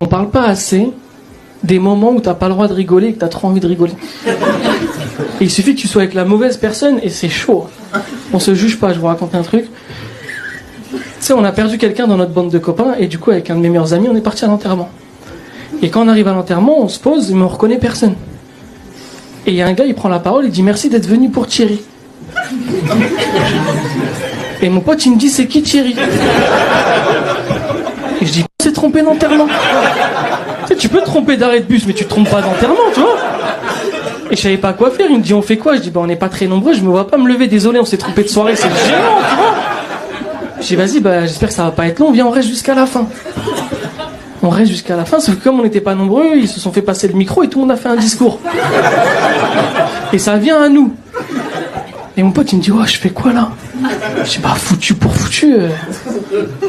On parle pas assez des moments où t'as pas le droit de rigoler et que t'as trop envie de rigoler. Et il suffit que tu sois avec la mauvaise personne et c'est chaud. On se juge pas, je vous raconte un truc. Tu sais, on a perdu quelqu'un dans notre bande de copains et du coup, avec un de mes meilleurs amis, on est parti à l'enterrement. Et quand on arrive à l'enterrement, on se pose, mais on reconnaît personne. Et il y a un gars, il prend la parole, il dit merci d'être venu pour Thierry. Et mon pote, il me dit c'est qui Thierry? Et je dis on s'est trompé d'enterrement. Tu sais, tu peux te tromper d'arrêt de bus, mais tu te trompes pas d'enterrement, tu vois. Et je savais pas quoi faire, il me dit on fait quoi? Je dis on n'est pas très nombreux, je me vois pas me lever, désolé, on s'est trompé de soirée, c'est gênant, tu vois. Je dis vas-y, j'espère que ça va pas être long, viens, on reste jusqu'à la fin. On reste jusqu'à la fin, sauf que comme on n'était pas nombreux, ils se sont fait passer le micro et tout le monde a fait un discours. Et ça vient à nous. Et mon pote il me dit je fais quoi là? Je dis foutu pour foutu,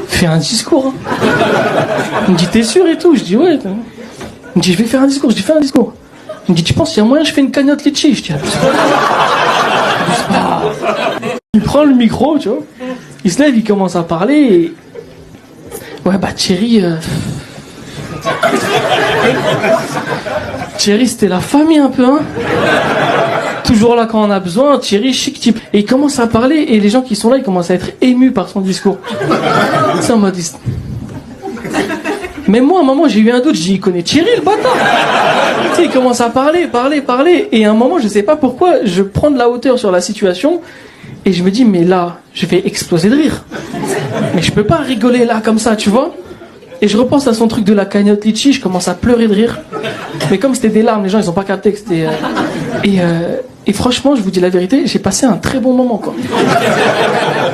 fais un discours. Hein. Il me dit t'es sûr et tout? Je dis ouais. Il me dit je vais faire un discours, je dis fais un discours. Il me dit tu penses qu'il y a moyen je fais une cagnotte litchi? Je dis Il prend le micro, tu vois. Il se lève, il commence à parler et... Ouais Thierry... Thierry c'était la famille un peu, hein. Toujours là quand on a besoin, Thierry chic type. Et il commence à parler et les gens qui sont là ils commencent à être émus par son discours. C'est en mode... Même moi à un moment j'ai eu un doute, je dis il connaît Thierry le bâtard. Tu sais, il commence à parler. Et à un moment je sais pas pourquoi, je prends de la hauteur sur la situation. Et je me dis, mais là, je vais exploser de rire. Mais je peux pas rigoler là, comme ça, tu vois. Et je repense à son truc de la cagnotte litchi, je commence à pleurer de rire. Mais comme c'était des larmes, les gens, ils ont pas capté que c'était... Et franchement, je vous dis la vérité, j'ai passé un très bon moment, quoi.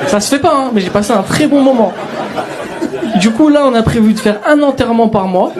Ça se fait pas, hein, mais j'ai passé un très bon moment. Du coup, là, on a prévu de faire un enterrement par mois.